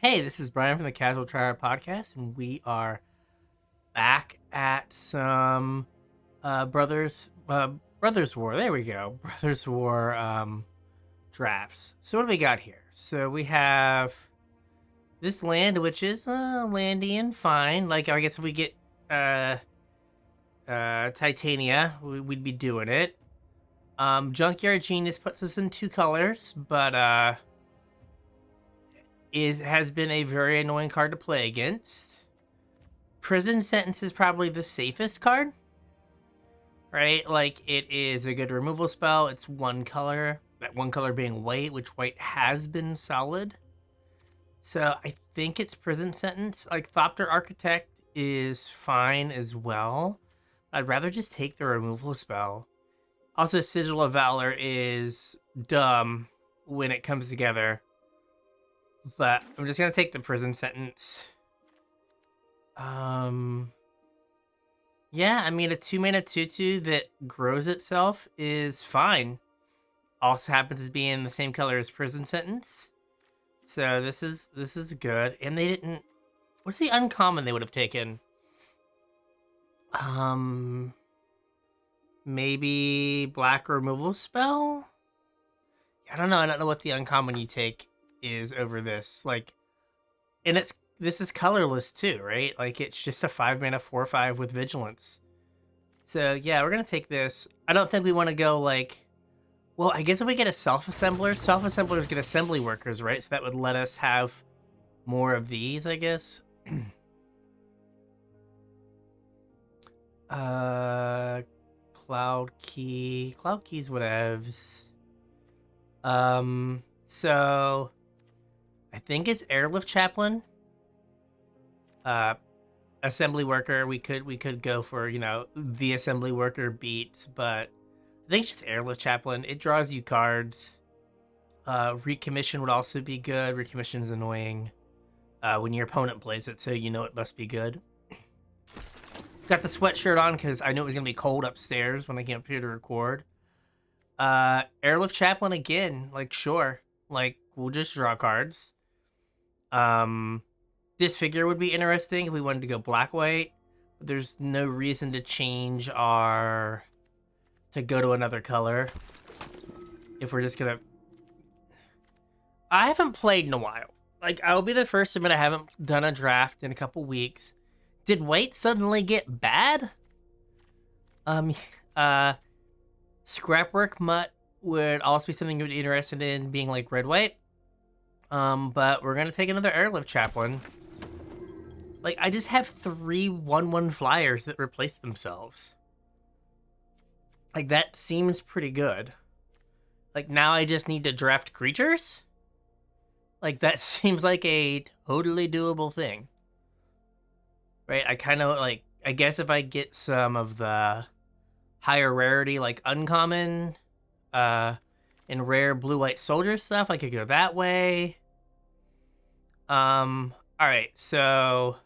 Hey, this is Bryan from the Casual Tryhard Podcast, and we are back at some Brothers War. There we go, Brothers War drafts. So what do we got here? So we have this land, which is landy and fine. Like I guess if we get uh Titania, we'd be doing it. Junkyard Genius puts us in two colors, but has been a very annoying card to play against. Prison Sentence is probably the safest card, right? Like, it is a good removal spell. It's one color, that one color being white, which white has been solid. So I think it's Prison Sentence. Like, Thopter Architect is fine as well. I'd rather just take the removal spell. Also, Sigil of Valor is dumb when it comes together. But I'm just going to take the Prison Sentence. Yeah, I mean, a 2-mana 2/2 that grows itself is fine. Also happens to be in the same color as Prison Sentence. So this is good. And they didn't... What's the uncommon they would have taken? Maybe Black Removal Spell? I don't know. I don't know what the uncommon you take is over this. Like, and this is colorless too, right? Like, it's just a 5-mana 4/5 with Vigilance. So yeah, we're gonna take this. I don't think we want to go like, well, I guess if we get a self-assemblers get assembly workers, right? So that would let us have more of these, I guess. Cloud Keys, whatevs. So I think it's Airlift Chaplain. Assembly worker. We could go for, the assembly worker beats, but I think it's just Airlift Chaplain. It draws you cards. Recommission would also be good. Recommission's annoying when your opponent plays it, so you know it must be good. Got the sweatshirt on because I knew it was gonna be cold upstairs when I came up here to record. Airlift Chaplain again, like, sure. Like, we'll just draw cards. This figure would be interesting if we wanted to go black-white. But there's no reason to change to go to another color. If we're just gonna... I haven't played in a while. Like, I'll be the first to admit I haven't done a draft in a couple weeks. Did white suddenly get bad? Scrapwork Mutt would also be something you'd be interested in, being like red-white. But we're gonna take another Airlift Chaplain. Like, I just have 3 1/1 flyers that replace themselves. Like, that seems pretty good. Like, now I just need to draft creatures? Like, that seems like a totally doable thing. Right? I kind of, like, I guess if I get some of the higher rarity, like uncommon, and rare blue-white soldier stuff, I could go that way. Alright, so...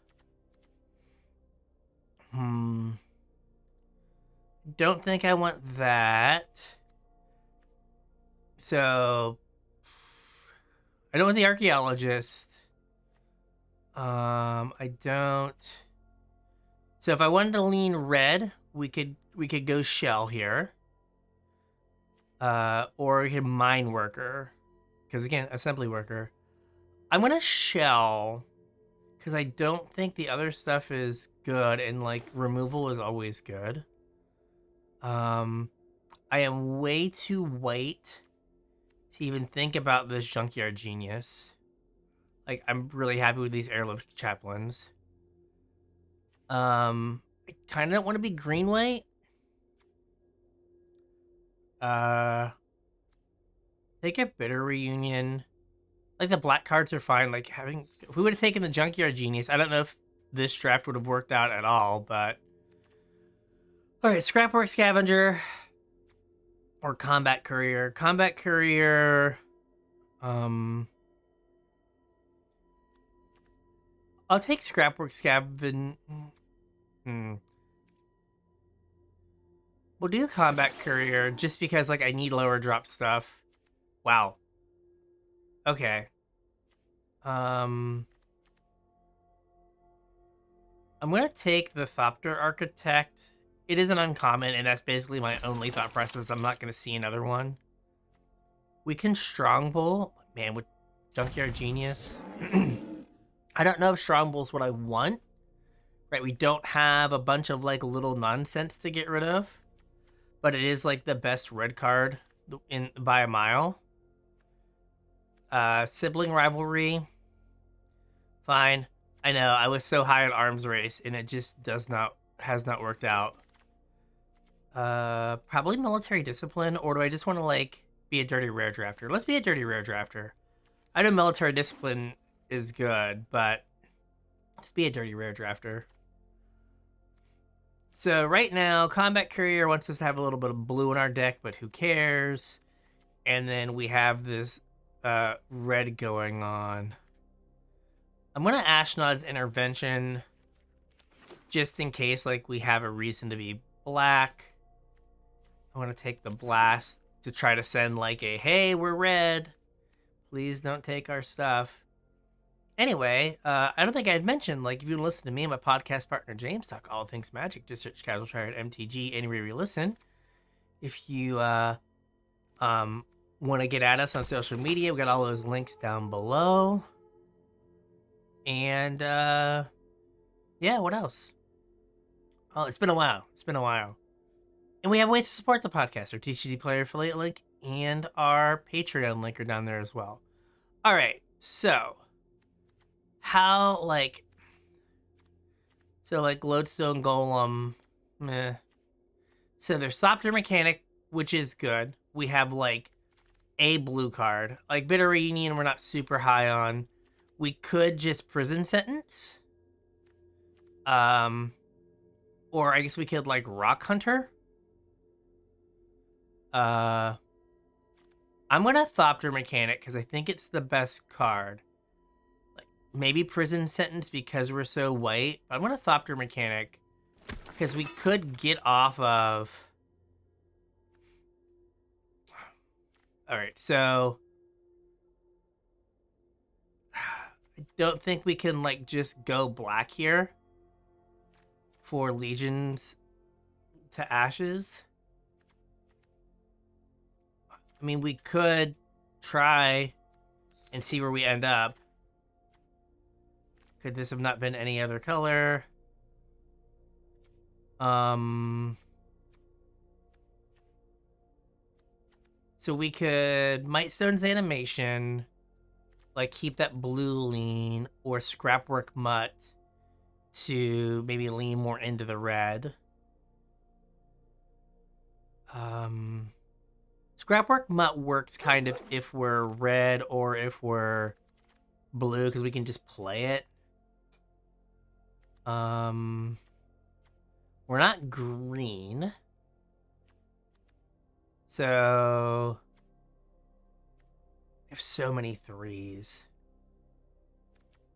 Don't think I want that. So... I don't want the archaeologist. I don't... So if I wanted to lean red, we could go shell here. Or we could mine worker. Because again, assembly worker. I'm gonna shell. Because I don't think the other stuff is good. And like, removal is always good. I am way too white to even think about this Junkyard Genius. Like, I'm really happy with these Airlift Chaplains. I kind of don't want to be green white. Take a Bitter Reunion. Like, the black cards are fine. Like, if we would have taken the Junkyard Genius, I don't know if this draft would have worked out at all, but... Alright, Scrapwork Scavenger. Or Combat Courier. Combat Courier... I'll take Scrapwork Scavenger... We'll do Combat Courier just because, like, I need lower drop stuff. Wow. Okay. I'm gonna take the Thopter Architect. It is an uncommon, and that's basically my only thought process. I'm not gonna see another one. We can Strongbow, man, with Junkyard Genius. I don't know if Strongbow's what I want. Right, we don't have a bunch of like little nonsense to get rid of, but it is like the best red card in by a mile. Sibling rivalry, fine. I know I was so high on arms race, and it just has not worked out. Probably military discipline, or do I just want to like be a dirty rare drafter? Let's be a dirty rare drafter. I know military discipline is good, but let's be a dirty rare drafter. So right now, Combat Courier wants us to have a little bit of blue in our deck, but who cares? And then we have this red going on. I'm gonna Ashnod's Intervention just in case like we have a reason to be black. I want to take the blast to try to send like a, hey, we're red. Please don't take our stuff. Anyway, I don't think I had mentioned, like, if you listen to me and my podcast partner James talk all things Magic, just search CasualTryHardMTG anywhere you listen. If you want to get at us on social media, we got all those links down below. And yeah, what else? Oh, it's been a while. And we have ways to support the podcast. Our TCG player affiliate link and our Patreon link are down there as well. All right, so Lodestone Golem, meh. So there's Thopter Mechanic, which is good. We have like a blue card. Like Bitter Reunion, we're not super high on. We could just Prison Sentence. Or I guess we could like Rock Hunter. I'm gonna Thopter Mechanic because I think it's the best card. Maybe Prison Sentence because we're so white. But I'm going to Thopter Mechanic because we could get off of... Alright, so... I don't think we can, like, just go black here for Legions to Ashes. I mean, we could try and see where we end up. Could this have not been any other color? So we could Mightstone's Animation, like keep that blue lean, or Scrapwork Mutt to maybe lean more into the red. Scrapwork Mutt works kind of if we're red or if we're blue, because we can just play it. We're not green. So I have so many threes.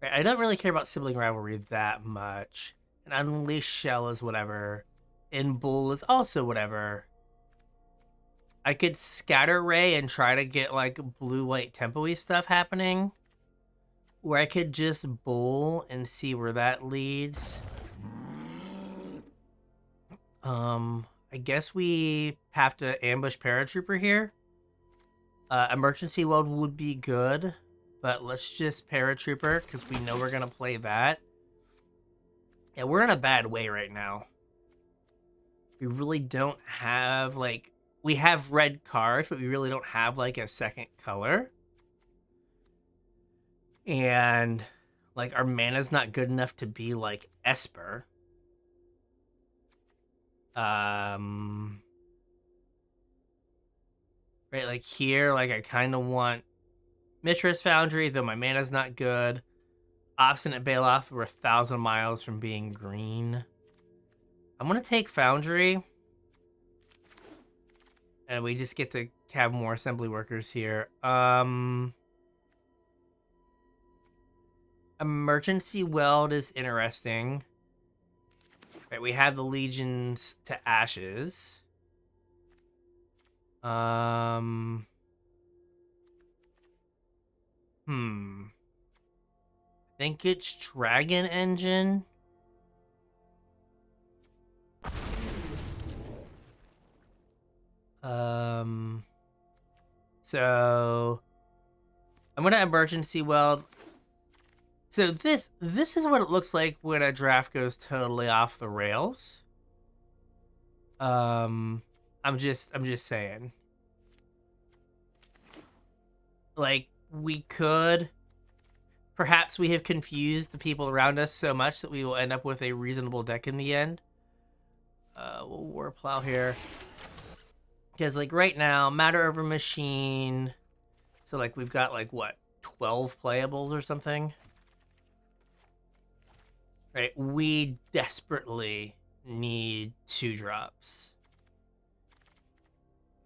I don't really care about Sibling Rivalry that much. And Unleashed Shell is whatever. And Bull is also whatever. I could Scatter Ray and try to get like blue-white tempo-y stuff happening. Or I could just Bull and see where that leads. I guess we have to ambush Paratrooper here. Emergency Weld would be good, but let's just Paratrooper because we know we're gonna play that. Yeah, we're in a bad way right now. We really don't have like, we have red cards, but we really don't have like a second color. And like our mana's not good enough to be like Esper. Right, like here, like I kind of want Mistress Foundry, though my mana's not good. Obstinate Bailoff, we're 1,000 miles from being green. I'm gonna take Foundry. And we just get to have more assembly workers here. Emergency Weld is interesting. Right, we have the Legions to Ashes. think it's Dragon Engine. So I'm gonna emergency weld. So this is what it looks like when a draft goes totally off the rails. I'm just saying. Like, we could, perhaps we have confused the people around us so much that we will end up with a reasonable deck in the end. We'll war plow here. Because, like, right now, matter over machine. So, like, we've got, like, what, 12 playables or something? Right? We desperately need 2-drops.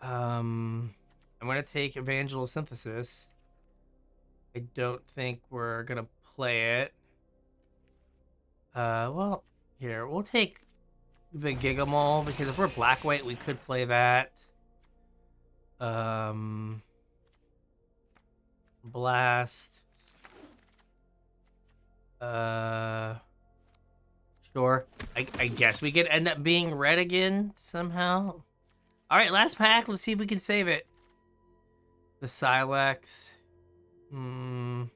I'm going to take Evangel Synthesis. I don't think we're going to play it. Well, here, we'll take the Gigamole, because if we're black-white, we could play that. Blast. Sure. I guess we could end up being red again somehow. Alright, last pack. Let's see if we can save it. The Silex. No.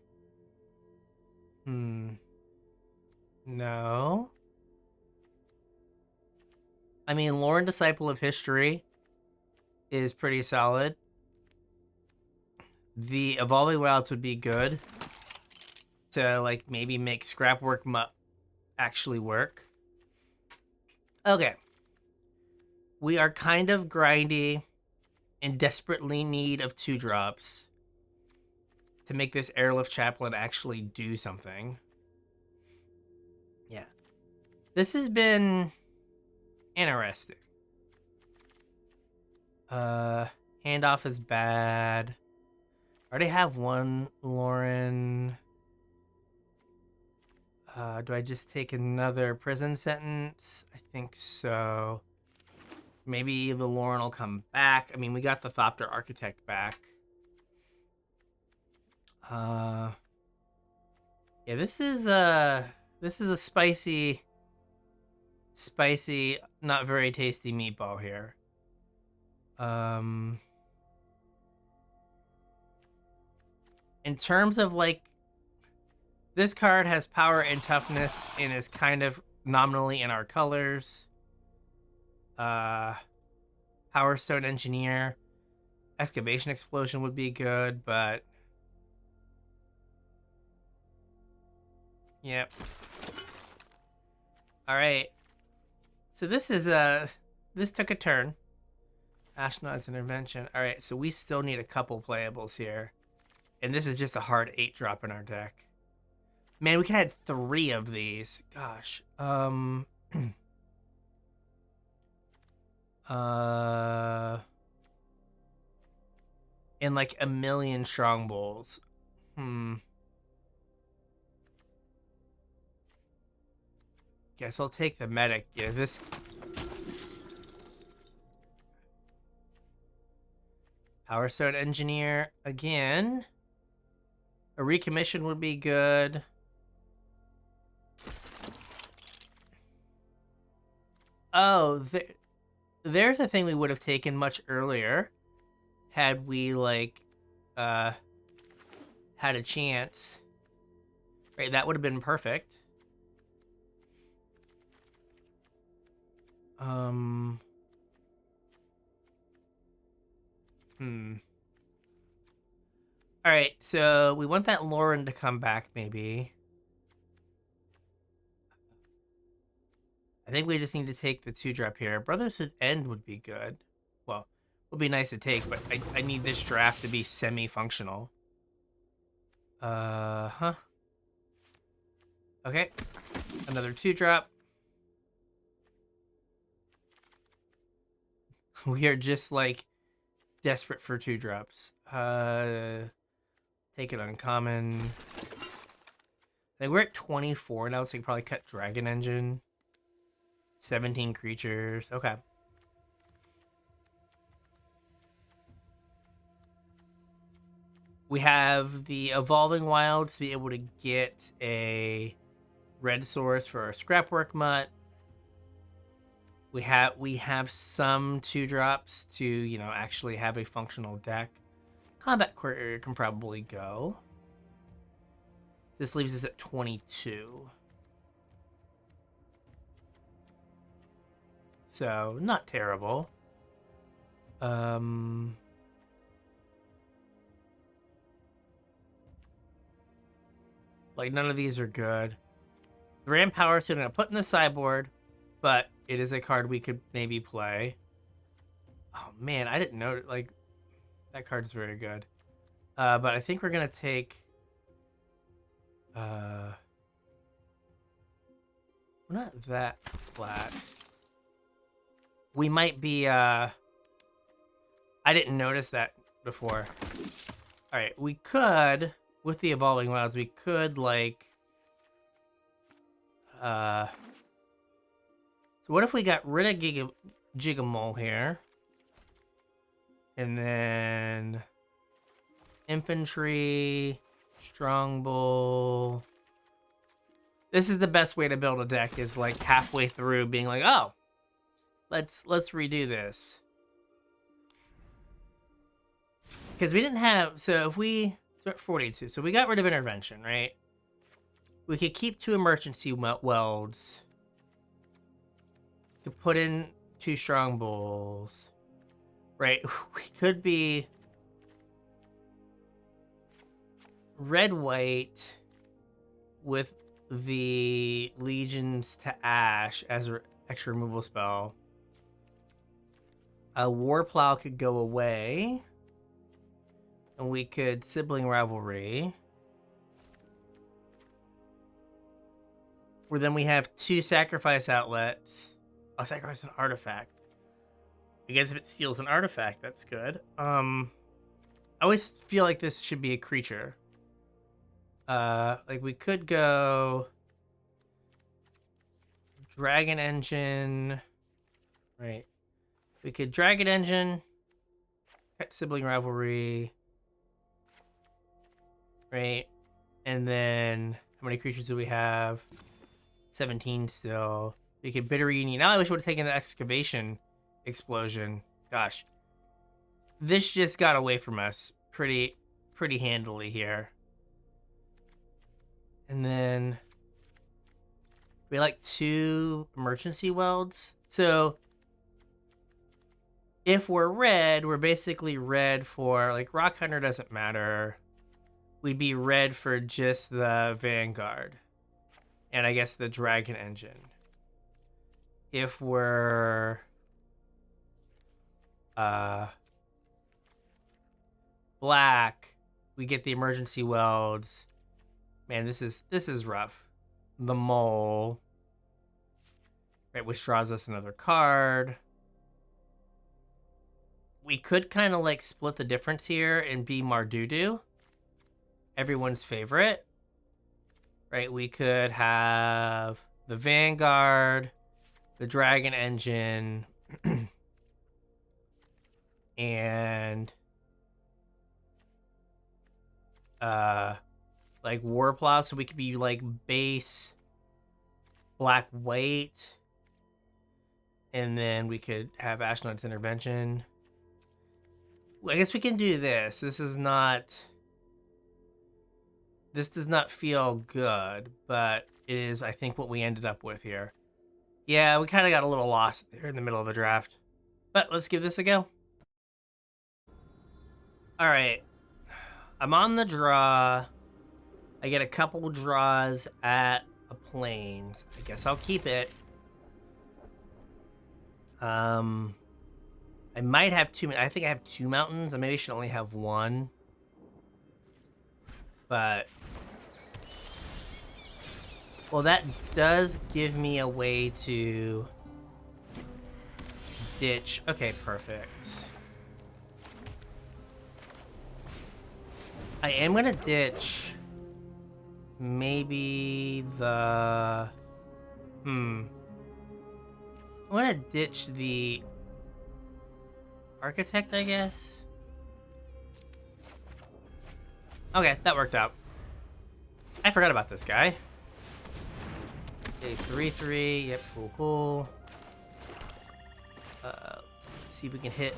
I mean, Lauren, Disciple of History is pretty solid. The Evolving Wilds would be good to, like, maybe make Scrapwork actually work. Okay. We are kind of grindy and desperately need of 2-drops to make this Airlift Chaplain actually do something. Yeah. This has been interesting. Handoff is bad. I already have one Lauren. Do I just take another prison sentence? I think so. Maybe the Lauren will come back. I mean, we got the Thopter Architect back. Yeah, this is a spicy, not very tasty meatball here. In terms of, like, this card has power and toughness and is kind of nominally in our colors. Power Stone Engineer. Excavation Explosion would be good, but... Yep. Alright. So this is this took a turn. Astronaut's Intervention. Alright, so we still need a couple playables here. And this is just a hard 8-drop in our deck. Man, we could have 3 of these. Gosh. And like a million strong bowls. Guess I'll take the medic. Yeah, this... Power Stone Engineer again. A recommission would be good. Oh, there's a thing we would have taken much earlier had we, like, had a chance. Right, that would have been perfect. Alright, so we want that Lauren to come back, maybe. I think we just need to take the 2-drop here. Brotherhood End would be good. Well, would be nice to take, but I need this draft to be semi-functional. Okay. Another 2-drop. We are just, like, desperate for 2-drops. Take it uncommon. Like, we're at 24 now, so we can probably cut Dragon Engine. 17 creatures. Okay. We have the Evolving Wilds to be able to get a red source for our Scrapwork Mutt. We have some 2-drops to, you know, actually have a functional deck. Combat Courier can probably go. This leaves us at 22. So, not terrible. Like, none of these are good. Ram Power, so I'm going to put in the sideboard, but it is a card we could maybe play. Oh, man, I didn't know, like, that card's very good. But I think we're going to take... we're not that flat. We might be, I didn't notice that before. All right, we could, with the Evolving Wilds, we could, like... So what if we got rid of Gigamole here? And then... Infantry... Strongbow... This is the best way to build a deck, is like halfway through being like, oh, let's redo this. Because we didn't have, so if we, so at 42, so we got rid of Intervention, right? We could keep 2 Emergency Welds. To put in 2 Strongbowls. Right, we could be red-white with the Legions to Ash as an extra removal spell. A Warplow could go away. And we could Sibling Rivalry. Where then we have 2 sacrifice outlets. I'll sacrifice an artifact. I guess if it steals an artifact, that's good. I always feel like this should be a creature. Like we could go Dragon Engine, right? We could Dragon Engine, Pet Sibling Rivalry, right? And then how many creatures do we have? 17 still. We could Bitter Reunion. Now I wish we would have taken the Excavation Explosion. Gosh, this just got away from us pretty handily here. And then we like 2 Emergency Welds. So if we're red, we're basically red for, like, Rock Hunter doesn't matter. We'd be red for just the Vanguard. And I guess the Dragon Engine. If we're black, we get the Emergency Welds. Man, this is rough. The Mole, right, which draws us another card. We could kind of like split the difference here and be Mardudu, everyone's favorite, right? We could have the Vanguard, the Dragon Engine, and like Warplow, so we could be like base black white, and then we could have Ashnod's Intervention. I guess we can do this. This does not feel good, but it is, I think, what we ended up with here. Yeah, we kind of got a little lost there in the middle of the draft, but let's give this a go. All right, I'm on the draw. I get a couple draws at a Plains. I guess I'll keep it. I might have 2. I think I have 2 mountains. I maybe should only have 1. But well, that does give me a way to ditch. Okay, perfect. I am gonna ditch maybe the I'm gonna ditch the Architect, I guess. Okay, that worked out. I forgot about this guy. Okay, 3-3. Yep, cool. See if we can hit.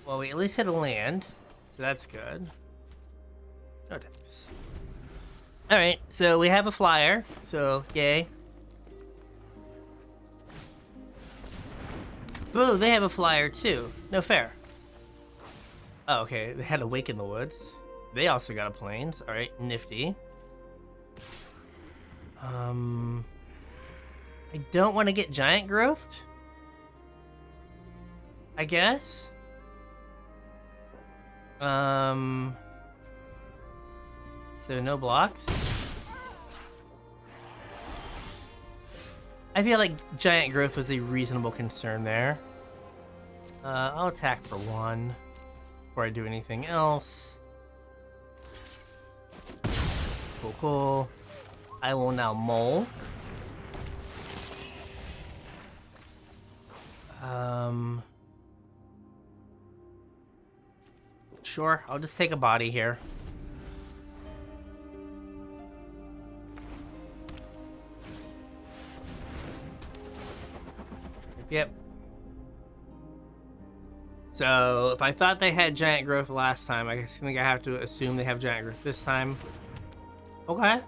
Well, we at least hit a land, so that's good. No decks. All right, so we have a flyer, so yay. Boo, they have a flyer too. No fair. Oh, okay, they had a Wake in the Woods. They also got a Plains. All right, nifty. I don't want to get Giant Growthed, I guess. So no blocks. I feel like Giant Growth was a reasonable concern there. I'll attack for 1 before I do anything else. Cool. I will now mole. Sure, I'll just take a body here. Yep. So, if I thought they had Giant Growth last time, I think I have to assume they have Giant Growth this time. Okay.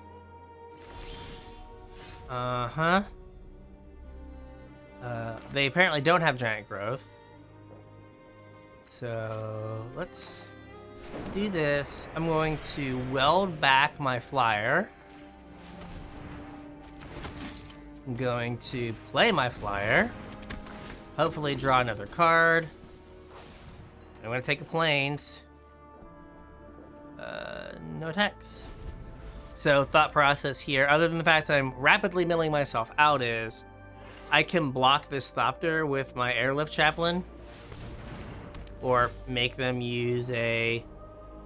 They apparently don't have Giant Growth. So, let's do this. I'm going to weld back my flyer. I'm going to play my flyer. Hopefully draw another card. I'm going to take a Plains. No attacks. So thought process here, other than the fact that I'm rapidly milling myself out, is I can block this Thopter with my Airlift Chaplain, or make them use a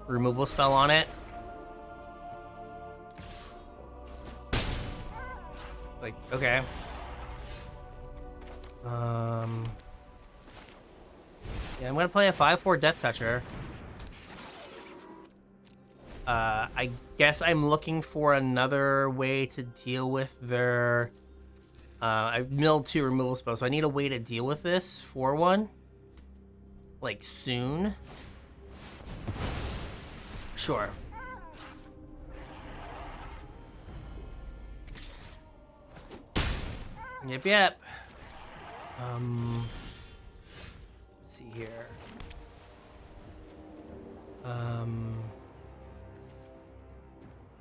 removal spell on it. Like, okay. Yeah, I'm gonna play a 5/4 Death Toucher. I guess I'm looking for another way to deal with their... I've milled 2 removal spells, so I need a way to deal with this for 1. Like, soon. Sure. Yep. Let's see here.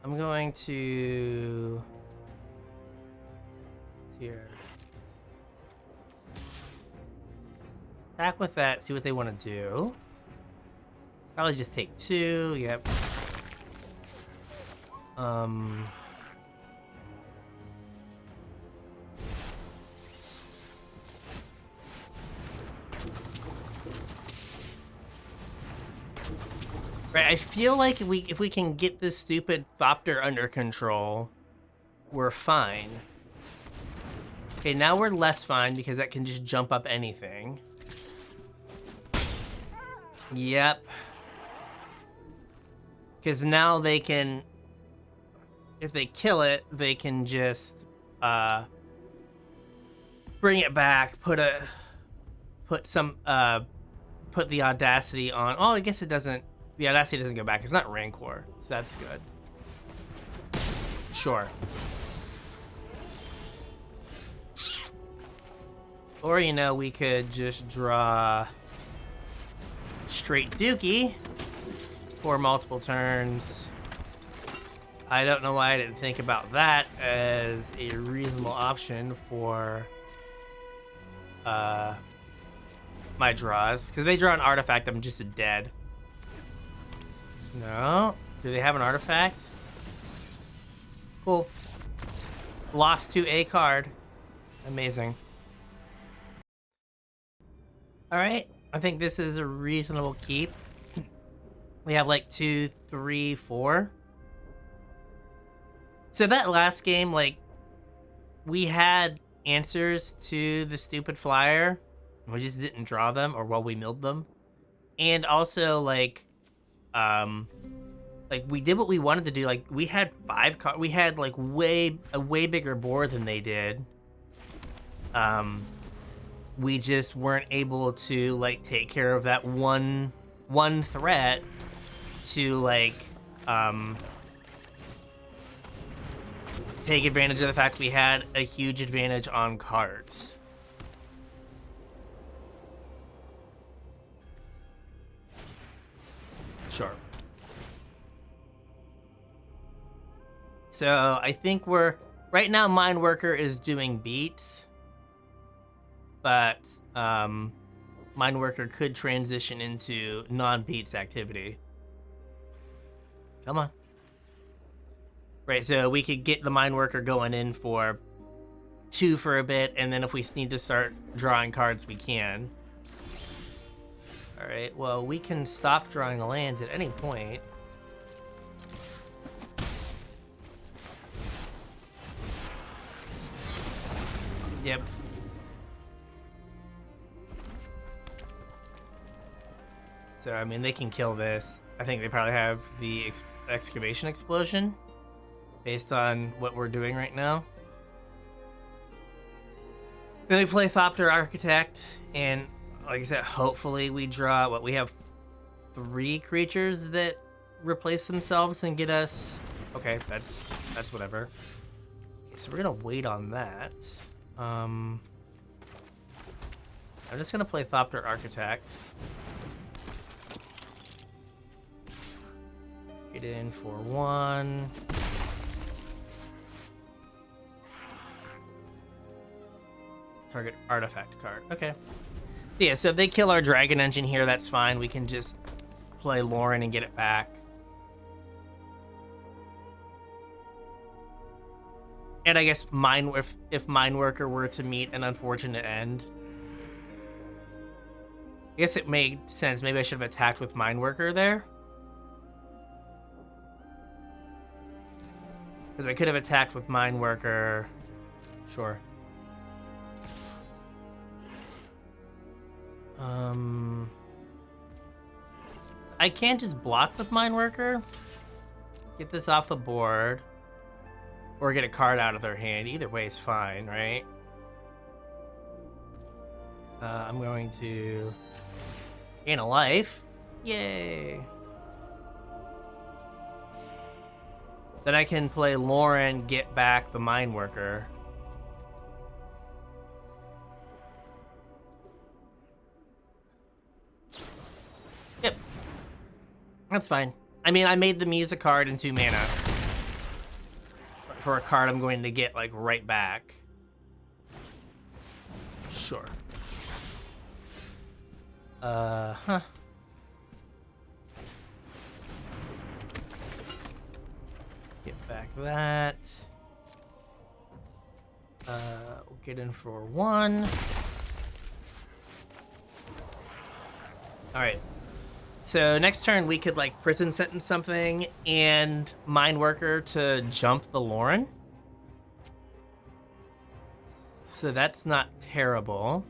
I'm going to... here. Back with that, see what they want to do. Probably just take 2, yep. Right, I feel like if we can get this stupid Thopter under control, we're fine. Okay, now we're less fine because that can just jump up anything. Yep. Because now they can, if they kill it, they can just bring it back, put the Audacity on. Oh, I guess it doesn't. The Audacity doesn't go back. It's not Rancor, so that's good. Sure. Or, you know, we could just draw straight Dookie for multiple turns. I don't know why I didn't think about that as a reasonable option for my draws. Because they draw an artifact, I'm just dead. No? Do they have an artifact? Cool. Lost to a card. Amazing. Alright, I think this is a reasonable keep. We have like 2, 3, 4. So that last game, like, we had answers to the stupid flyer. We just didn't draw them, or well, we milled them. And also, like, like we did what we wanted to do. Like we had we had like a way bigger board than they did. We just weren't able to like take care of that one threat to like take advantage of the fact we had a huge advantage on cards. Sure. So I think right now Mine Worker is doing beats, but Mine Worker could transition into non-beats activity. Come on. Right, so we could get the Mine Worker going in for 2 for a bit, and then if we need to start drawing cards, we can. All right, well, we can stop drawing the lands at any point. Yep. So, I mean, they can kill this. I think they probably have the excavation explosion based on what we're doing right now. Then we play Thopter Architect, and like I said, hopefully we draw what we have 3 creatures that replace themselves and get us. Okay, that's whatever. Okay, so we're gonna wait on that. I'm just gonna play Thopter Architect. Get in for 1. Target artifact card. Okay. Yeah, so if they kill our dragon engine here, that's fine. We can just play Lauren and get it back. And I guess if Mine Worker were to meet an unfortunate end, I guess it made sense. Maybe I should have attacked with Mine Worker there. Because I could have attacked with Mine Worker. Sure. I can't just block with Mine Worker. Get this off the board. Or get a card out of their hand. Either way is fine, right? I'm going to gain a life. Yay. Then I can play Lauren, get back the Mine Worker. Yep. That's fine. I mean, I made them use a card and 2 mana. For a card I'm going to get, like, right back. Sure. Huh. Get back that. We'll get in for 1. Alright. So next turn we could like prison sentence something and Mine Worker to jump the Lauren. So that's not terrible.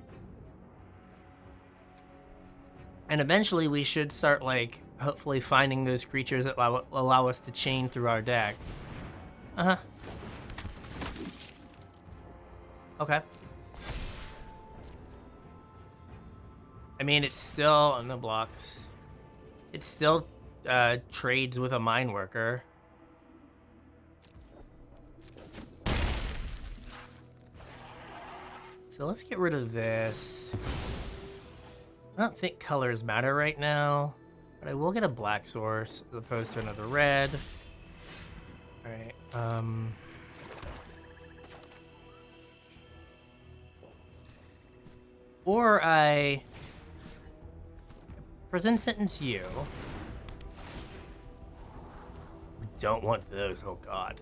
And eventually we should start like hopefully finding those creatures that allow us to chain through our deck. Uh-huh. Okay. I mean, it's still on the blocks. It still trades with a Mine Worker. So let's get rid of this. I don't think colors matter right now, but I will get a black source as opposed to another red. All right. Or I prison sentence you. We don't want those, oh god.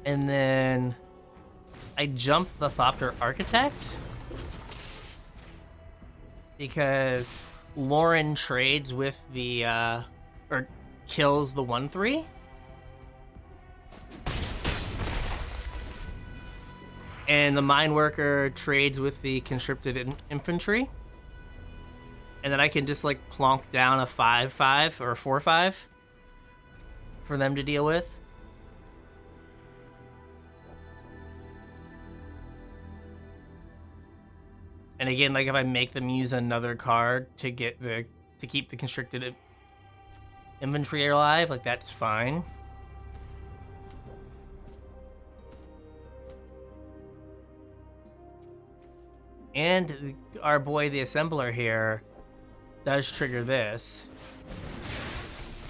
And then I jump the Thopter Architect because Lauren trades with the or kills the 1/3. And the Mine Worker trades with the conscripted infantry. And then I can just like plonk down a 5/5 or a 4/5 for them to deal with. And again, like if I make them use another card to keep the constricted inventory alive, like that's fine. And our boy the assembler here does trigger this.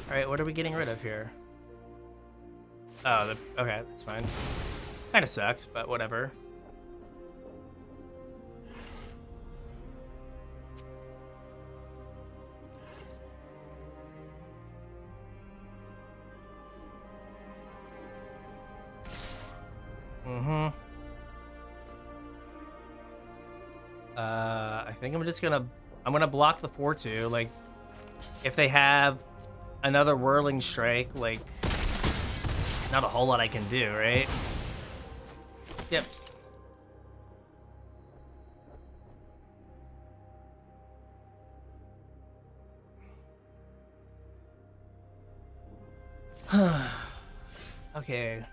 All right, what are we getting rid of here? Oh, okay, that's fine. Kind of sucks, but whatever. I think I'm gonna block the 4/2. Like, if they have another whirling strike, like, not a whole lot I can do, right? Yep. Okay.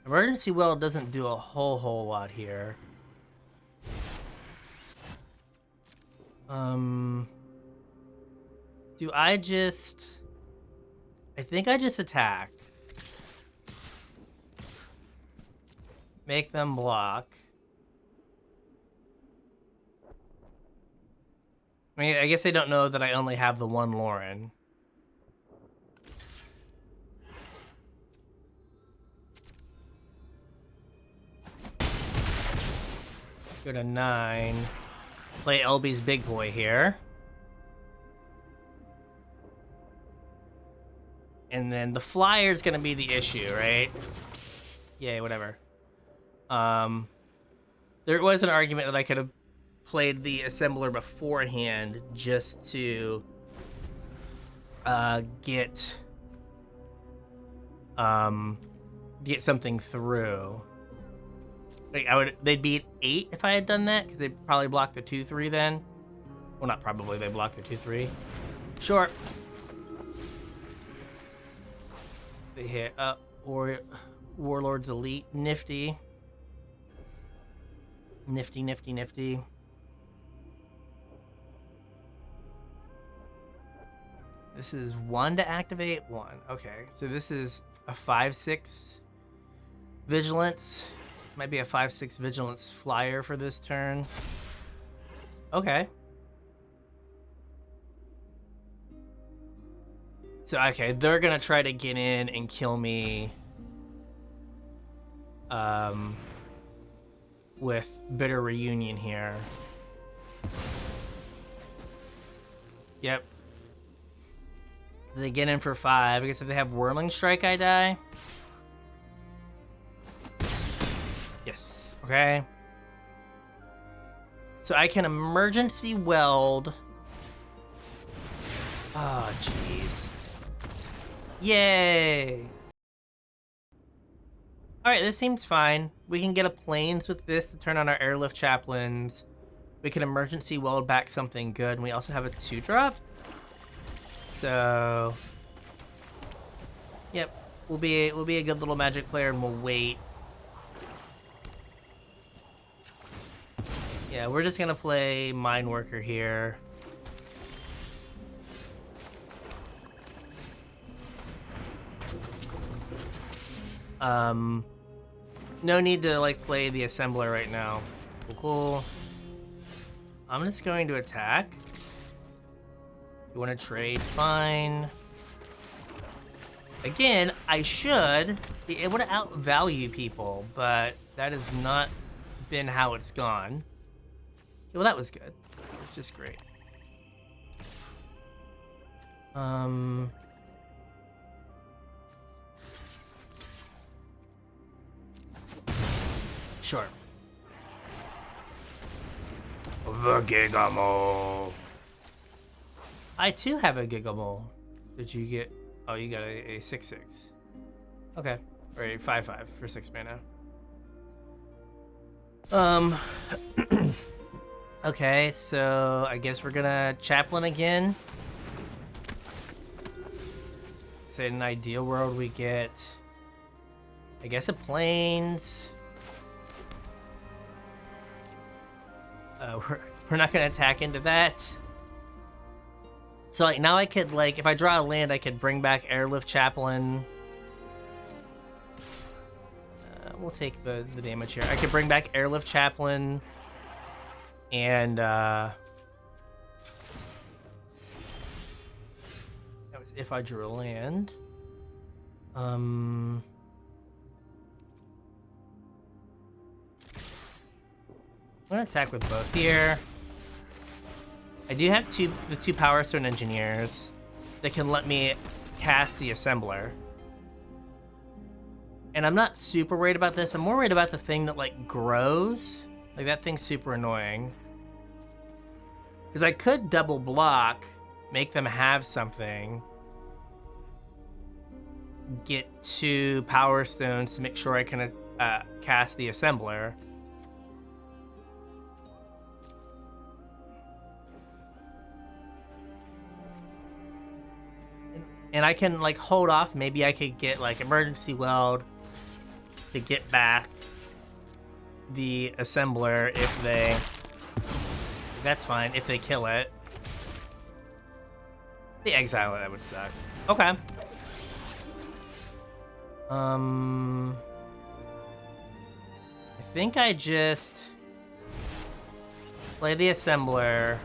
Emergency well doesn't do a whole lot here. Do I just... I think I just attack. Make them block. I mean, I guess they don't know that I only have the one Lauren. Go to 9. Play LB's big boy here. And then the flyer's gonna be the issue, right? Yay, whatever. There was an argument that I could have played the assembler beforehand just to get something through. Like they'd be at 8 if I had done that, because they'd probably block the 2/3 then. Well, not probably, they block the 2/3. Sure. They hit Warlord's Elite. Nifty. Nifty. This is 1 to activate 1. Okay, so this is a 5/6 vigilance. Might be a 5/6 vigilance flyer for this turn. Okay. So, okay, they're gonna try to get in and kill me with Bitter Reunion here. Yep. They get in for 5. I guess if they have Whirling Strike, I die. Yes. Okay. So I can emergency weld. Oh, jeez. Yay. Alright, this seems fine. We can get a planes with this to turn on our airlift chaplains. We can emergency weld back something good. And we also have a 2-drop. So, yep, we'll be a good little Magic player, and we'll wait. Yeah, we're just gonna play Mine Worker here. No need to like play the assembler right now. Cool. I'm just going to attack. You want to trade? Fine. Again, I should be able to outvalue people, but that has not been how it's gone. Well, that was good. It's just great. Sure. The Gigamole. I too have a Gigamole. Did you get... Oh, you got a 6/6. Okay. Or a 5/5 for 6 mana. Okay, so I guess we're gonna chaplain again. So in an ideal world, we get, I guess, a plains. We're not gonna attack into that. So like now I could like, if I draw a land, I could bring back Airlift Chaplain. We'll take the damage here. I could bring back Airlift Chaplain, and that was if I drew a land. I'm gonna attack with both here. I do have the two Power Stone Engineers that can let me cast the Assembler. And I'm not super worried about this. I'm more worried about the thing that like grows. Like that thing's super annoying. Because I could double block, make them have something, get 2 Power Stones to make sure I can cast the Assembler. And I can like hold off. Maybe I could get like Emergency Weld to get back the Assembler if they... That's fine, if they kill it. The exile, that would suck. Okay. I think I just play the Assembler,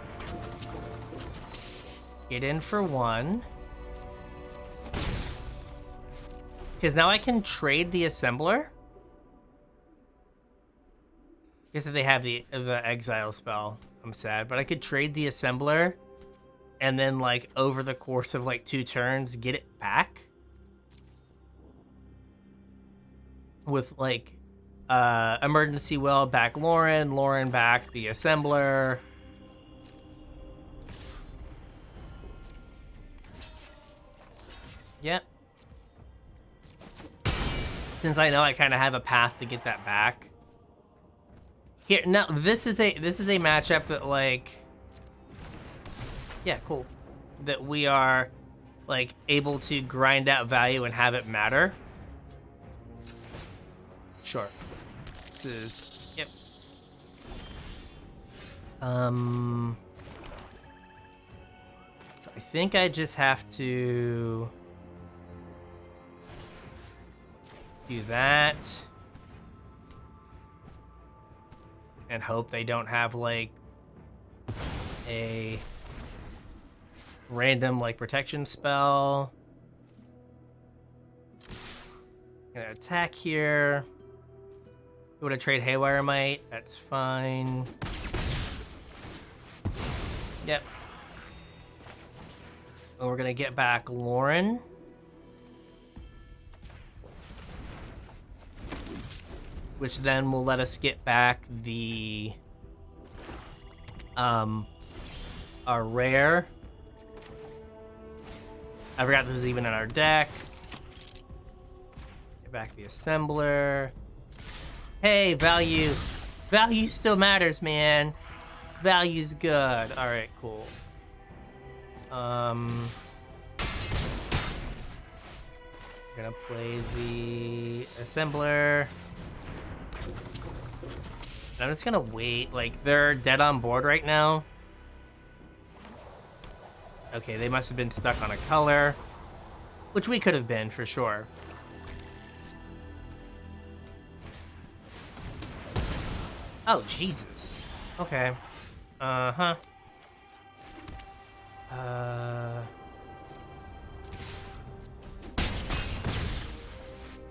get in for 1. Because now I can trade the Assembler. I guess if they have the exile spell, I'm sad. But I could trade the Assembler and then like over the course of like 2 turns, get it back. With like Emergency Will back Lauren back the Assembler. Yep. Since I know I kind of have a path to get that back. Here, now this is a matchup that like, yeah, cool. That we are like able to grind out value and have it matter. Sure. This is, yep. So I think I just have to do that and hope they don't have like a random like protection spell. Gonna attack here. Would I trade Haywire Might? That's fine. Yep. And we're gonna get back Lauren. Which then will let us get back the our rare. I forgot this was even in our deck. Get back the Assembler. Hey, value. Value still matters, man. Value's good. Alright, cool. Gonna play the Assembler. I'm just gonna wait. Like, they're dead on board right now. Okay, they must have been stuck on a color. Which we could have been, for sure. Oh, Jesus. Okay.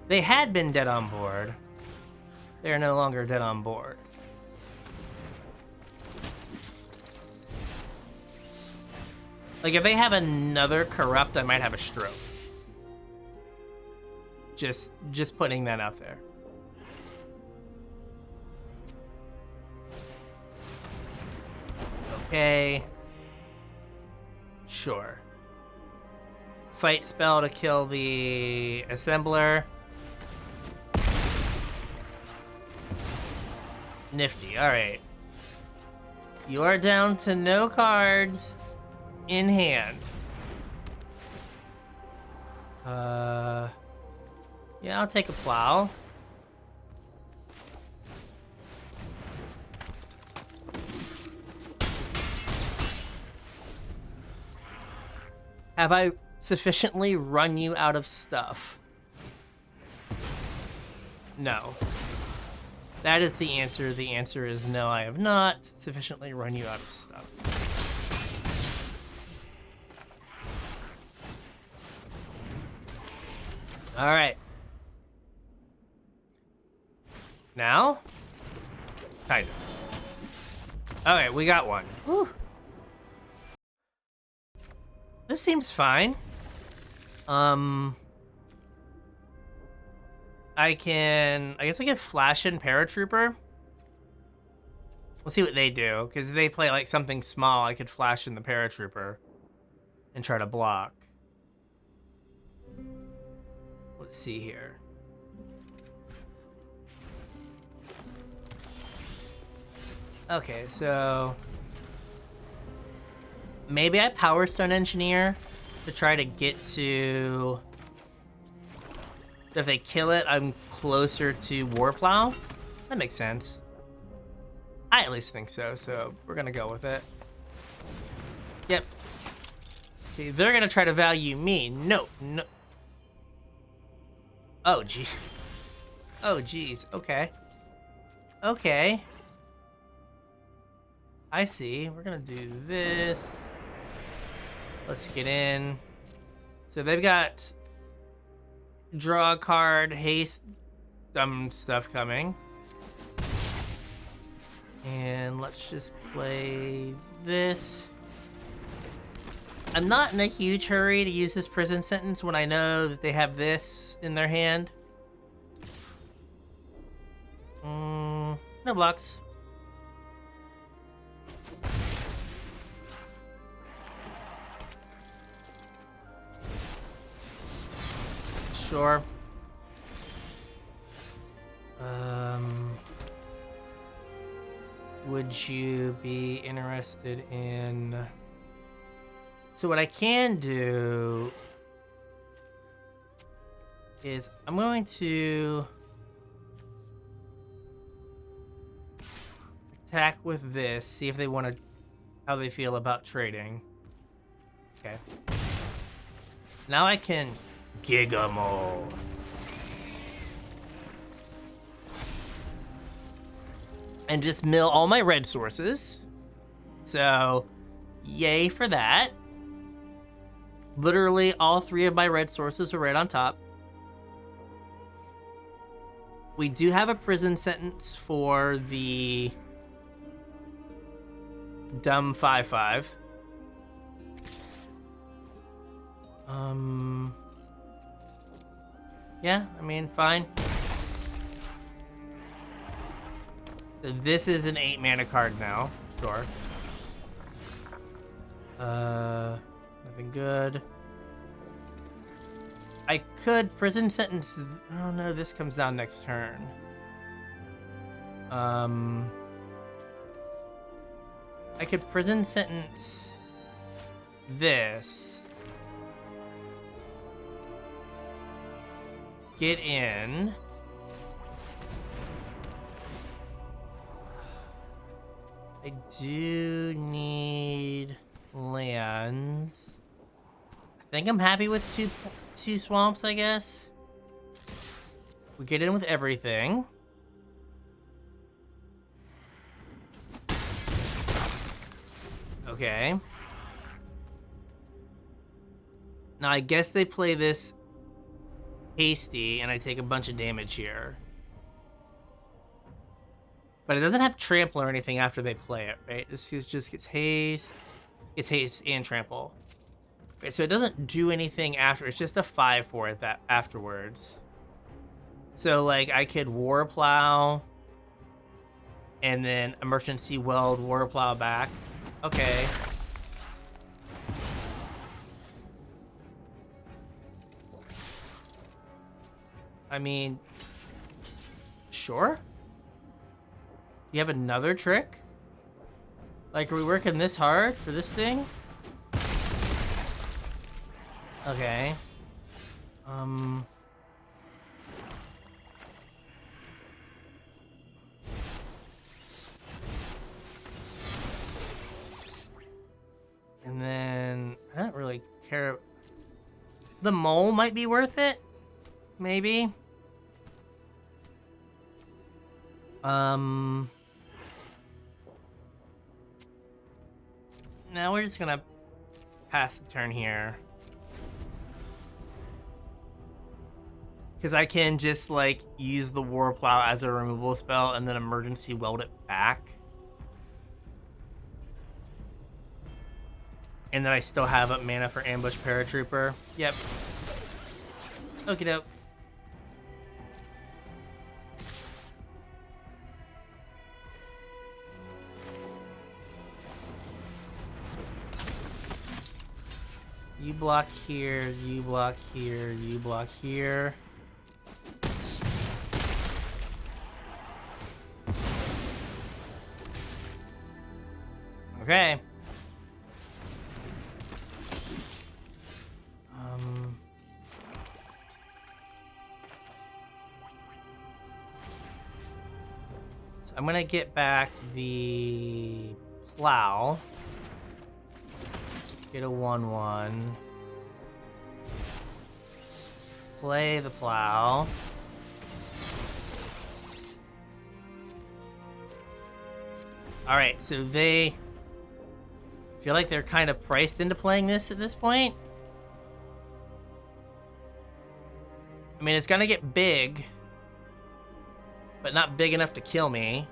They had been dead on board. They are no longer dead on board. Like, if they have another corrupt, I might have a stroke. Just putting that out there. Okay. Sure. Fight spell to kill the Assembler. Nifty, alright. You are down to no cards in hand. Yeah, I'll take a plow. Have I sufficiently run you out of stuff? No. That is the answer. The answer is no, I have not sufficiently run you out of stuff. All right. Now? Kind of. Okay, we got one. Whew. This seems fine. I guess I can flash in Paratrooper. We'll see what they do, because they play like something small. I could flash in the Paratrooper and try to block. Let's see here. Okay, so maybe I Power Stone Engineer to try to get to... If they kill it, I'm closer to Warplow. That makes sense. I at least think so, so we're gonna go with it. Yep. Okay, they're gonna try to value me. No, no. Oh, gee. Oh, geez. Okay. Okay. I see. We're gonna do this. Let's get in. So they've got draw a card, haste, dumb stuff coming. And let's just play this. I'm not in a huge hurry to use this prison sentence when I know that they have this in their hand. No blocks. Sure. Would you be interested in... So what I can do is I'm going to attack with this, see if they want to, how they feel about trading. Okay. Now I can Gigamole. And just mill all my red sources. So, yay for that. Literally all three of my red sources are right on top. We do have a prison sentence for the dumb 5/5. Yeah, I mean, fine. This is an 8 mana card now, sure. Nothing good. I could prison sentence. Oh no, this comes down next turn. I could prison sentence this. Get in. I do need lands. I think I'm happy with two swamps, I guess. We get in with everything. Okay. Now I guess they play this hasty and I take a bunch of damage here. But it doesn't have trample or anything after they play it, right? This just gets haste. It's haste and trample. Okay, so it doesn't do anything after. It's just a 5 for it that afterwards. So like I could war plow and then emergency weld war plow back. Okay. I mean, sure. You have another trick? Like, are we working this hard for this thing? Okay. And then I don't really care. The mole might be worth it, maybe. Now we're just gonna pass the turn here. Because I can just, like, use the War Plow as a removal spell and then emergency weld it back. And then I still have a mana for Ambush Paratrooper. Yep. Okie doke. You block here, you block here, you block here. Okay. So I'm gonna get back the plow. Get a 1/1. Play the plow. All right, so they feel like they're kind of priced into playing this at this point. I mean, it's gonna get big, but not big enough to kill me.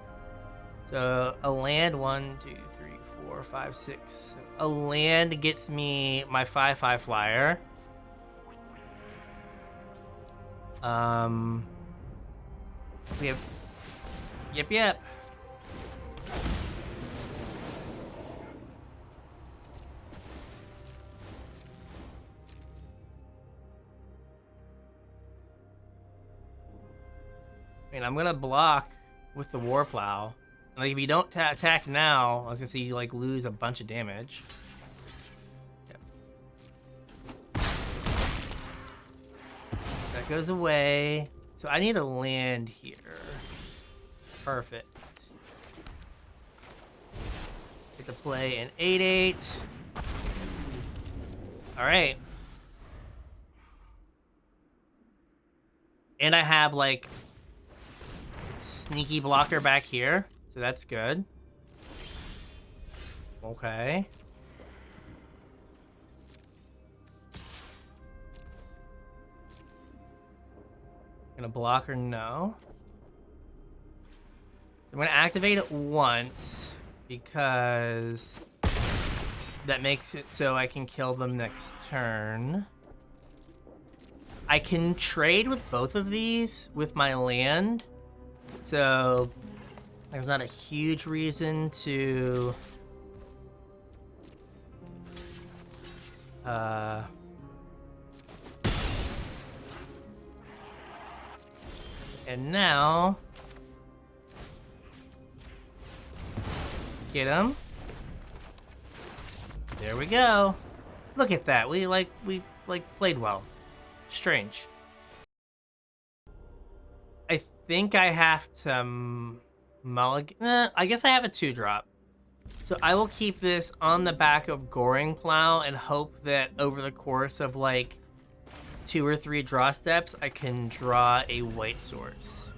So a land, 1, 2, 3, 4, 5, 6. A land gets me my 5/5 flyer. We have, yep. I mean, I'm gonna block with the War Plow. Like, if you don't attack now, I was gonna say you, like, lose a bunch of damage. Yep. That goes away. So I need a land here. Perfect. Get to play an 8/8. All right. And I have, like, sneaky blocker back here, so that's good. Okay. Gonna block or no? I'm gonna activate it once because that makes it so I can kill them next turn. I can trade with both of these with my land. So there's not a huge reason to and now get him. There we go. Look at that. We played well. Strange. I think I have to mulligan. I guess I have a 2-drop. So I will keep this on the back of Goring Plow and hope that over the course of, like, 2 or 3 draw steps, I can draw a white source.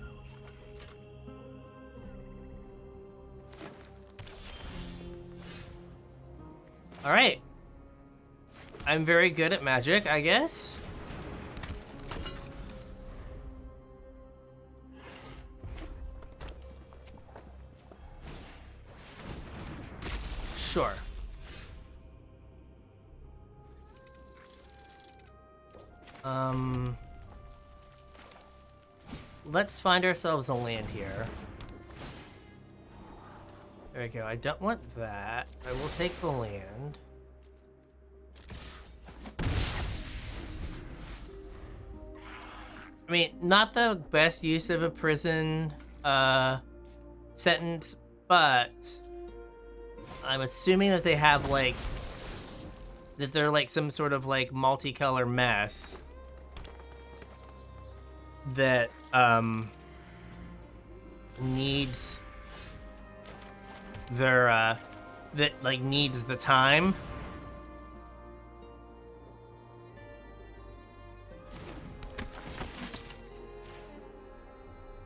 All right. I'm very good at Magic, I guess. Sure. Let's find ourselves a land here. There we go. I don't want that. I will take the land. I mean, not the best use of a prison sentence, but I'm assuming that they have, like, that they're, like, some sort of, like, multicolor mess that, needs their, that, like, needs the time.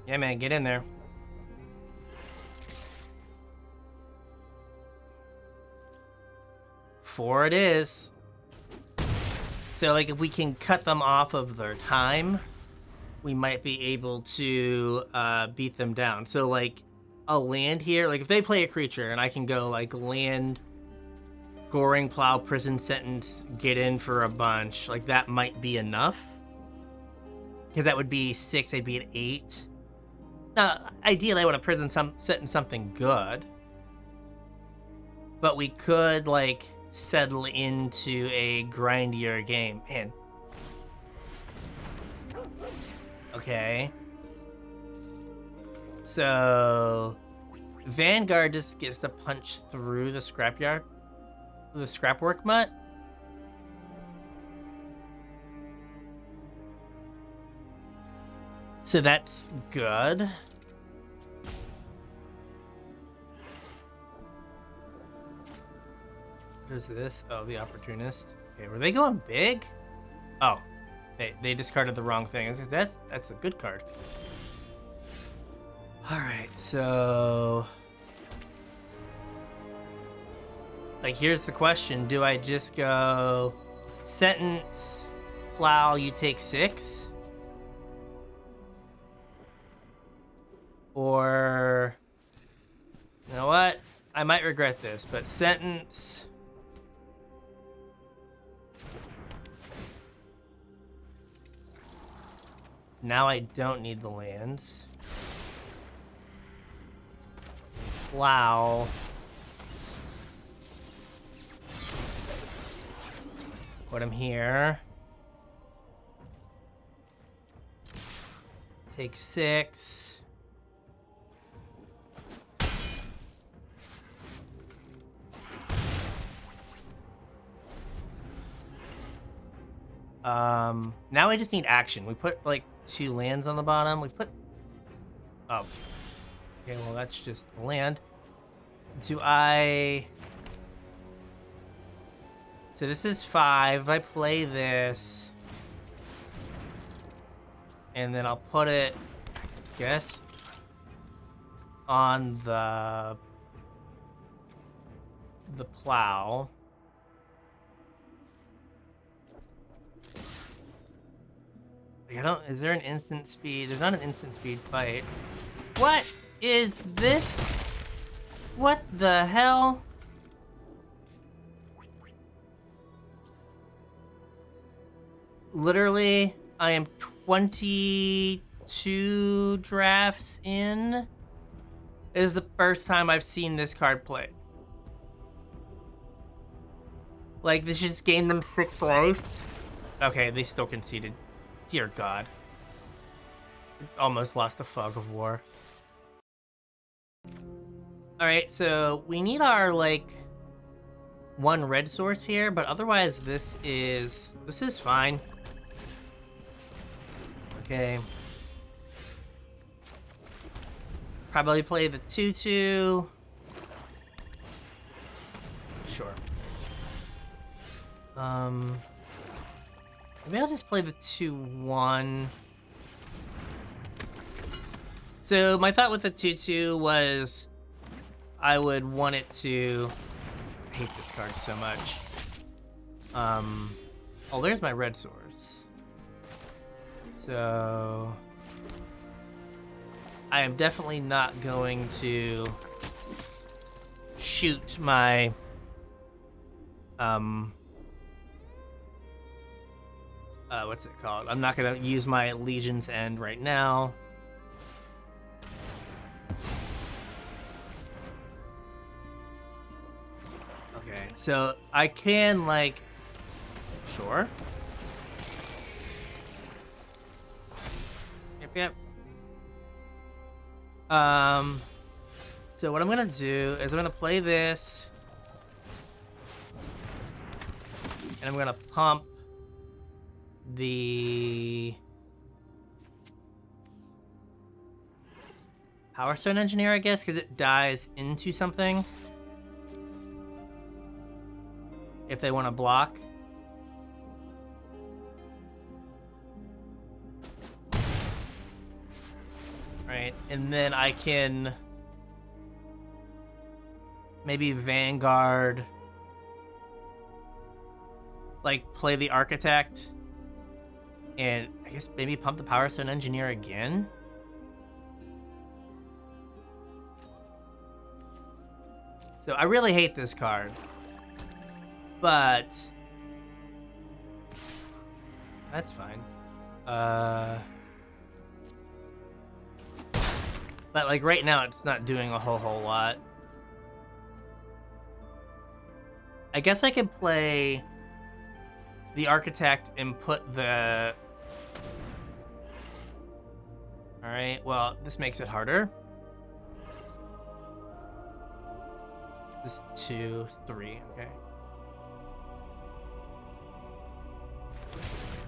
Yeah, man, get in there. Four it is. So, like, if we can cut them off of their time, we might be able to beat them down. So, like, I'll land here. Like, if they play a creature and I can go, like, land, Goring, Plow, Prison Sentence, get in for a bunch, like, that might be enough. Because that would be 6, I'd be at 8. Now, ideally, I want to Prison Sentence something good. But we could, like, settle into a grindier game. Man. Okay. So Vanguard just gets to punch through the scrapyard, the scrapwork mutt. So that's good. What is this? Oh, the Opportunist. Okay, were they going big? Oh, they discarded the wrong thing. That's a good card. All right, so like here's the question: do I just go Sentence, Plow? You take 6, or you know what? I might regret this, but Sentence. Now I don't need the lands. Plow. Put him here. Take 6. Now I just need action. We put like 2 lands on the bottom. We've put, oh, okay, well that's just land. Do I, so this is 5. If I play this, and then I'll put it, I guess, on the Plow. I don't, is there an instant speed? There's not an instant speed fight. What is this? What the hell? Literally, I am 22 drafts in. It is the first time I've seen this card played. Like, this just gained them 6 life. Okay, they still conceded. Dear God. It almost lost a Fog of War. Alright, so we need our, like, 1 red source here, but otherwise this is fine. Okay. Probably play the 2/2. Sure. Maybe I'll just play the 2/1. So my thought with the 2/2 was I would want it to, I hate this card so much. Oh, there's my red source. So I am definitely not going to shoot my what's it called? I'm not gonna use my Legion's End right now. Okay, so I can, like, sure. Yep. So what I'm gonna do is I'm gonna play this. And I'm gonna pump the Power Stone Engineer, I guess, because it dies into something. If they want to block. Right, and then I can maybe Vanguard, like play the Architect, and I guess maybe pump the Power Stone Engineer again. So I really hate this card, but that's fine. But like right now, it's not doing a whole lot. I guess I could play the Architect and put the... Alright, well, this makes it harder. This 2, 3, okay.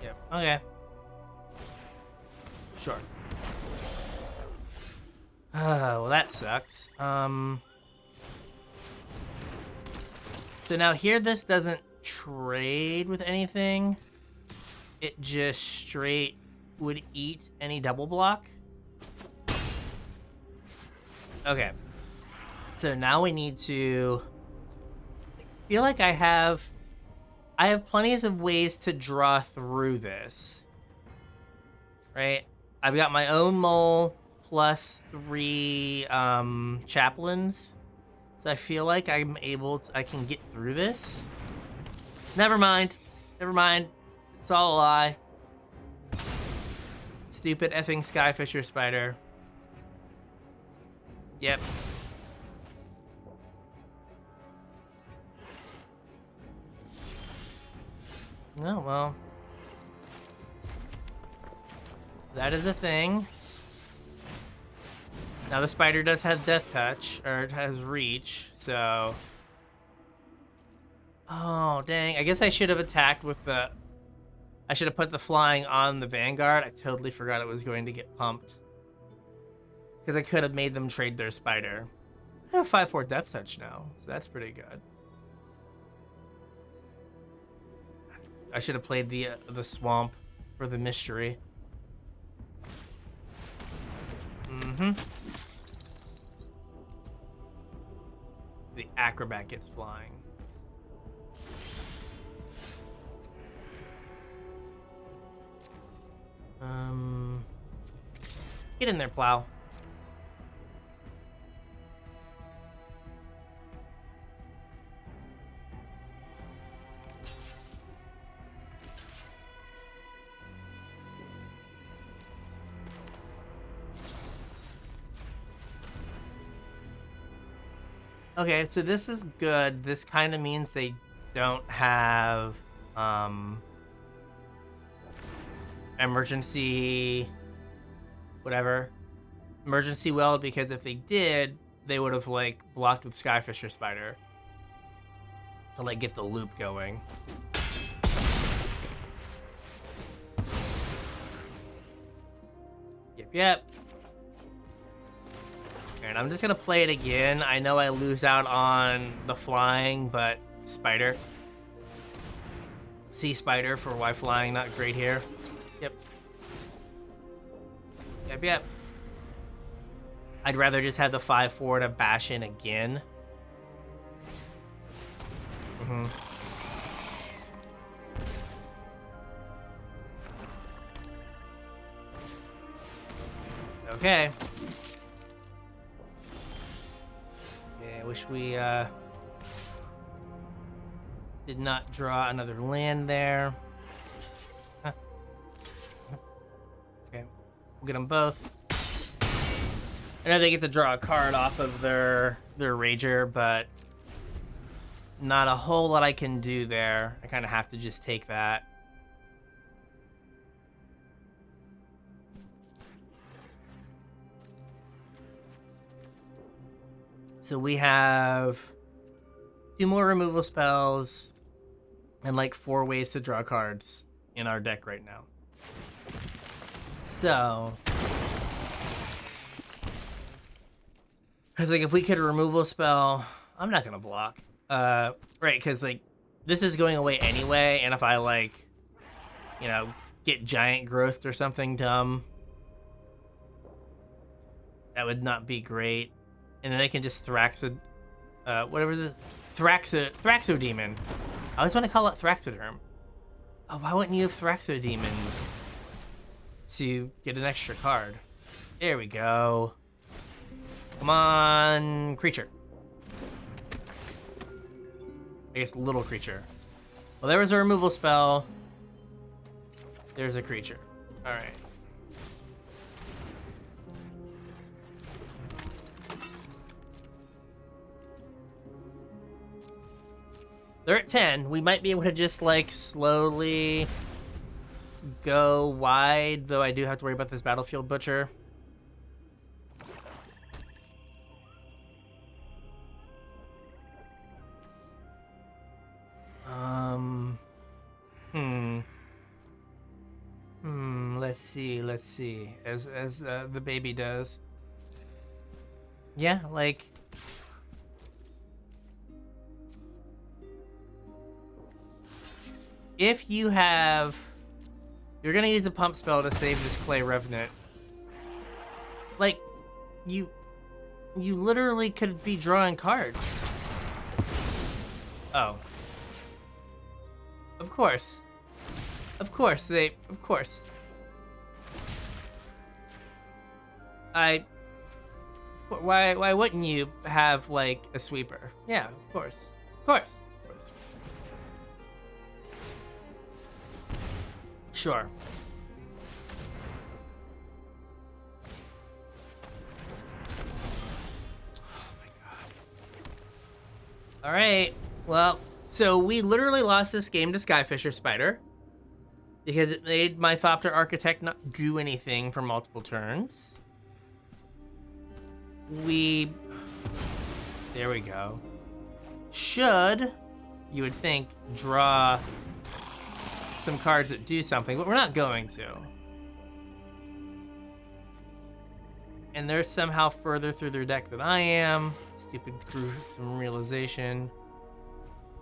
Yep, okay. Sure. Well, that sucks. So now here, this doesn't trade with anything. It just straight would eat any double block. Okay. So now we need to... I feel like I have plenty of ways to draw through this. Right? I've got my own mole plus 3 chaplains. So I feel like I'm able to, I can get through this. Never mind. Never mind. It's all a lie. Stupid effing Skyfisher spider. Yep. Oh, well. That is a thing. Now the spider does have Death Touch, or it has Reach, so... Oh, dang. I guess I should have attacked with the... I should have put the flying on the Vanguard. I totally forgot it was going to get pumped. Because I could have made them trade their spider. I have 5/4 Death Touch now, so that's pretty good. I should have played the Swamp for the mystery. Mm-hmm. The Acrobat gets flying. Get in there, Plow. Okay, so this is good. This kind of means they don't have emergency whatever. Emergency weld, because if they did, they would have like blocked with Skyfisher Spider to like get the loop going. Yep. And I'm just gonna play it again. I know I lose out on the flying, but spider. Sea spider for why flying not great here. Yep. I'd rather just have the 5/4 to bash in again. Okay. I wish we did not draw another land there. Huh. Okay, we'll get them both. I know they get to draw a card off of their Rager, but not a whole lot I can do there. I kind of have to just take that. So we have 2 more removal spells. and like 4 ways to draw cards in our deck right now. So, because like if we could removal spell, I'm not gonna block. Right, because like this is going away anyway, and if I like, you know, get giant growth or something dumb, that would not be great. And then they can just whatever the Thraxodemon. I always want to call it Thraxoderm. Oh, why wouldn't you have Thraxodemon to get an extra card? There we go. Come on, creature. I guess little creature. Well, there was a removal spell. There's a creature. All right. They're at 10. We might be able to just like slowly go wide, though I do have to worry about this Battlefield Butcher. Let's see. As the baby does. Yeah, like if you're gonna use a pump spell to save this Clay Revenant. Like, you literally could be drawing cards. Oh. Of course. Why wouldn't you have like a sweeper? Yeah, of course. Sure. Oh my god. All right. Well, so we literally lost this game to Skyfisher Spider because it made my Thopter Architect not do anything for multiple turns. There we go. Should, you would think, draw some cards that do something, but we're not going to. And they're somehow further through their deck than I am. Stupid gruesome realization.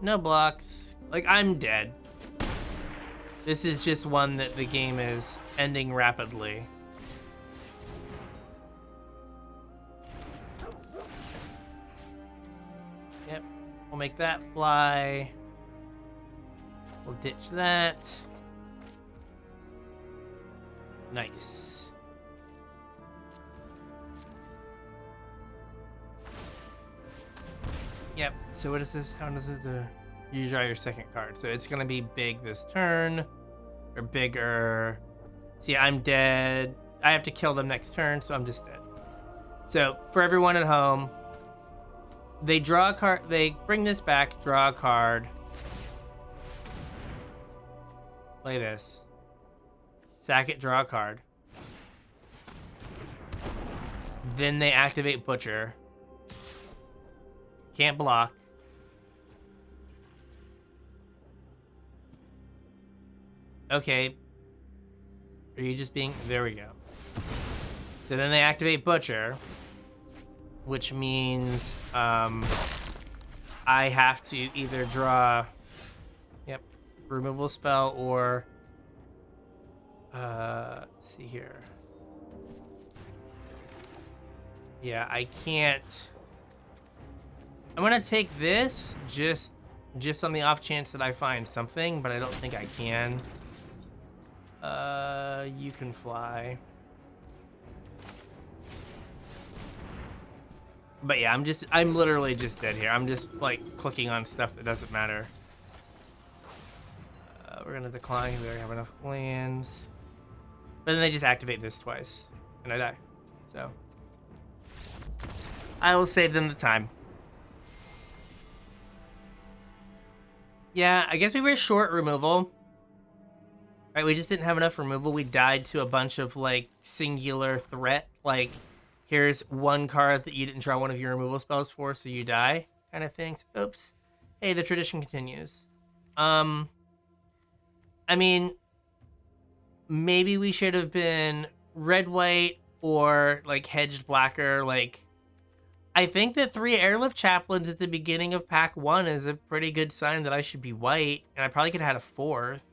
No blocks. Like, I'm dead. This is just one that the game is ending rapidly. Yep. We'll make that fly. We'll ditch that. Nice. Yep. So what is this? How does it? You draw your second card. So it's gonna be big this turn, or bigger. See, I'm dead. I have to kill them next turn, so I'm just dead. So for everyone at home, they draw a card. They bring this back, draw a card. Play this. Sack it, draw a card. Then they activate Butcher. Can't block. Okay. Are you just being... There we go. So then they activate Butcher, which means I have to either draw... Yep. Removal spell or... let's see here. Yeah, I can't... I'm gonna take this just on the off chance that I find something, but I don't think I can. You can fly. But yeah, I'm literally just dead here. I'm just like clicking on stuff that doesn't matter. We're gonna decline because we already have enough lands. But then they just activate this twice, and I die. So I will save them the time. Yeah, I guess we were short removal. Right, we just didn't have enough removal. We died to a bunch of, like, singular threat. Like, here's one card that you didn't draw one of your removal spells for, so you die, kind of things. Oops. Hey, the tradition continues. I mean, maybe we should have been red white or like hedged blacker. Like, I think that 3 airlift chaplains at the beginning of pack 1 is a pretty good sign that I should be white, and I probably could have had a 4th.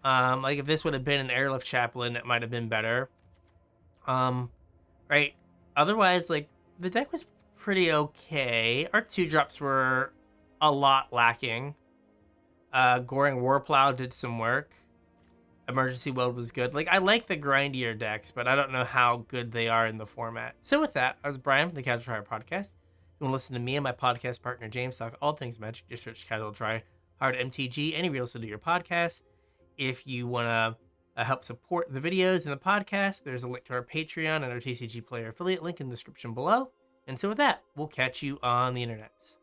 Like if this would have been an airlift chaplain, it might have been better. Right. Otherwise, like the deck was pretty okay. Our 2-drops were a lot lacking. Goring Warplow did some work. Emergency Weld was good. Like, I like the grindier decks, but I don't know how good they are in the format. So with that, I was Bryan from the Casual Try Hard Podcast. You want to listen to me and my podcast partner James talk all things Magic, just search Casual Try Hard MTG anywhere else to do your podcast. If you want to help support the videos and the podcast, there's a link to our Patreon and our TCG Player affiliate link in the description below. And so with that, we'll catch you on the internets.